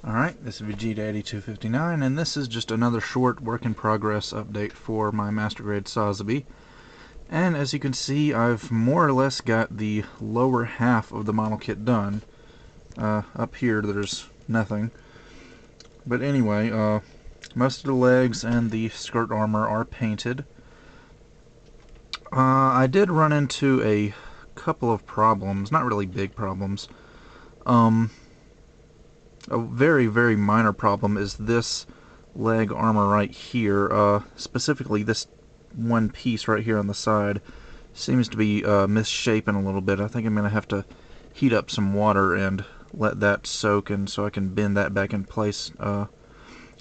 Alright, this is pt02 and this is just another short work in progress update for my master grade Sazabi. And as you can see, I've more or less got the lower half of the model kit done. Up here there's nothing. But anyway, most of the legs and the skirt armor are painted. I did run into a couple of problems, not really big problems. A very, very minor problem is this leg armor right here. Specifically, this one piece right here on the side seems to be misshapen a little bit. I think I'm going to have to heat up some water and let that soak, and so I can bend that back in place a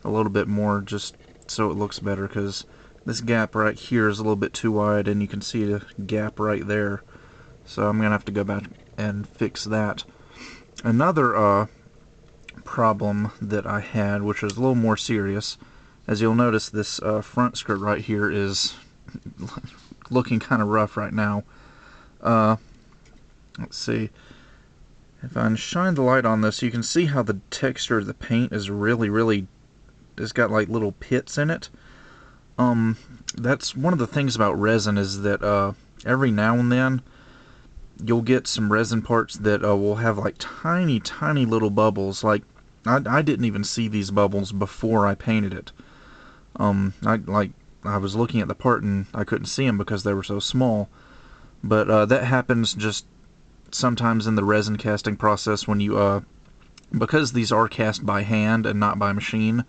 little bit more, just so it looks better, because this gap right here is a little bit too wide, and you can see the gap right there. So I'm going to have to go back and fix that. Another problem that I had, which is a little more serious, as you'll notice, this front skirt right here is looking kind of rough right now. Let's see, if I shine the light on this, you can see how the texture of the paint is really, it's got like little pits in it. That's one of the things about resin, is that every now and then you'll get some resin parts that will have like tiny little bubbles. Like I didn't even see these bubbles before I painted it. I was looking at the part and I couldn't see them because they were so small. But that happens just sometimes in the resin casting process when you because these are cast by hand and not by machine.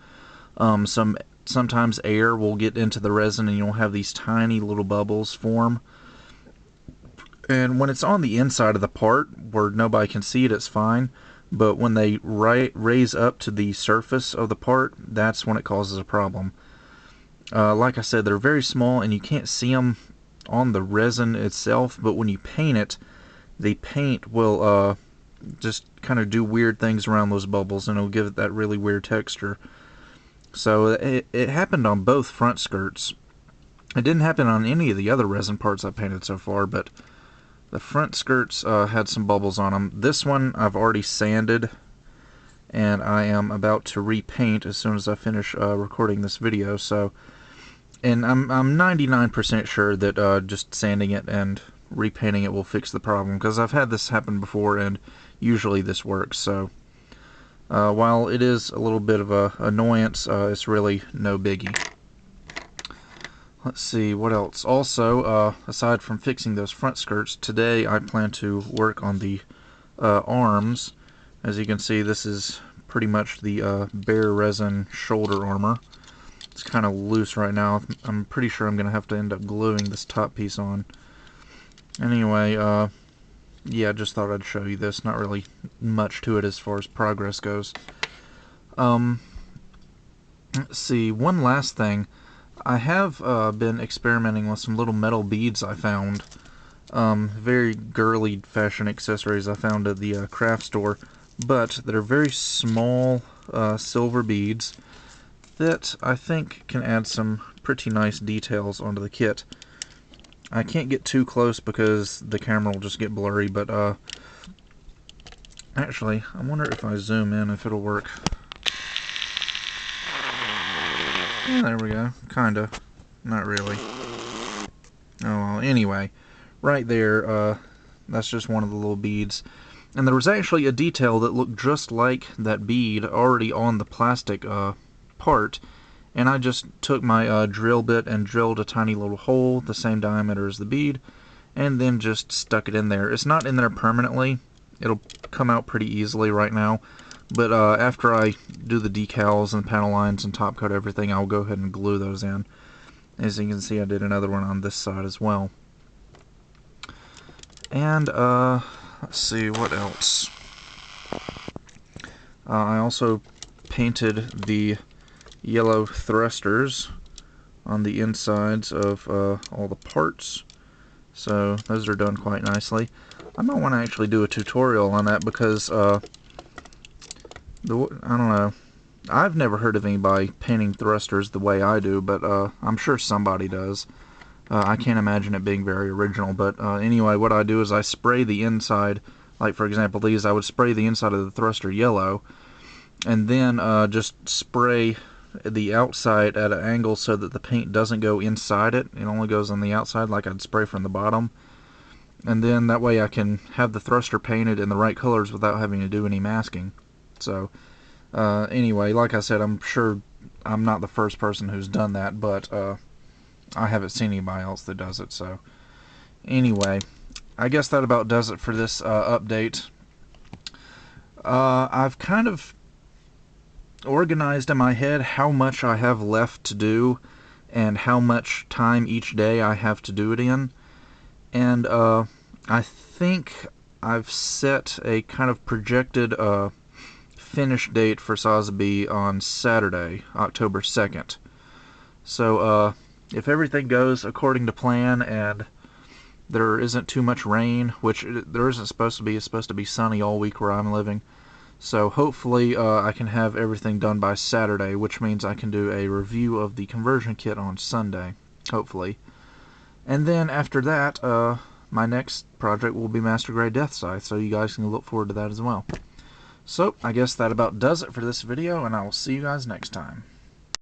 Sometimes air will get into the resin and you'll have these tiny little bubbles form. And when it's on the inside of the part where nobody can see it, it's fine. But when they raise up to the surface of the part, that's when it causes a problem. Like I said, they're very small and you can't see them on the resin itself, but when you paint it, the paint will just kind of do weird things around those bubbles, and it'll give it that really weird texture. So it happened on both front skirts. It didn't happen on any of the other resin parts I've painted so far, but the front skirts had some bubbles on them. This one I've already sanded, and I am about to repaint as soon as I finish recording this video. So, and I'm 99% sure that just sanding it and repainting it will fix the problem, because I've had this happen before and usually this works. So while it is a little bit of a annoyance, it's really no biggie. Let's see, what else? Also, aside from fixing those front skirts, today I plan to work on the arms. As you can see, this is pretty much the bare resin shoulder armor. It's kind of loose right now. I'm pretty sure I'm going to have to end up gluing this top piece on. Anyway, yeah, I just thought I'd show you this. Not really much to it as far as progress goes. Let's see, one last thing. I have been experimenting with some little metal beads I found. Very girly fashion accessories I found at the craft store, but they're very small silver beads that I think can add some pretty nice details onto the kit. I can't get too close because the camera will just get blurry, but actually, I wonder if I zoom in if it'll work. Yeah, there we go. Kinda. Not really. Oh well, anyway. Right there, that's just one of the little beads. And there was actually a detail that looked just like that bead already on the plastic part. And I just took my drill bit and drilled a tiny little hole, the same diameter as the bead, and then just stuck it in there. It's not in there permanently. It'll come out pretty easily right now. But after I do the decals and panel lines and top coat everything, I'll go ahead and glue those in. As you can see, I did another one on this side as well. And let's see, what else? I also painted the yellow thrusters on the insides of all the parts. So those are done quite nicely. I might want to actually do a tutorial on that, because I don't know. I've never heard of anybody painting thrusters the way I do, but I'm sure somebody does. I can't imagine it being very original, but anyway, what I do is I spray the inside, like for example these, I would spray the inside of the thruster yellow, and then just spray the outside at an angle so that the paint doesn't go inside it. It only goes on the outside, like I'd spray from the bottom. And then that way I can have the thruster painted in the right colors without having to do any masking. So anyway, like I said, I'm sure I'm not the first person who's done that, but I haven't seen anybody else that does it. So anyway, I guess that about does it for this update. I've kind of organized in my head how much I have left to do and how much time each day I have to do it in. And I think I've set a kind of projected finish date for Sazabi on Saturday, October 2nd. So if everything goes according to plan and there isn't too much rain, which there isn't supposed to be, it's supposed to be sunny all week where I'm living. So hopefully I can have everything done by Saturday, which means I can do a review of the conversion kit on Sunday, hopefully. And then after that, my next project will be Master Grade Death Scythe, so you guys can look forward to that as well. So I guess that about does it for this video, and I will see you guys next time.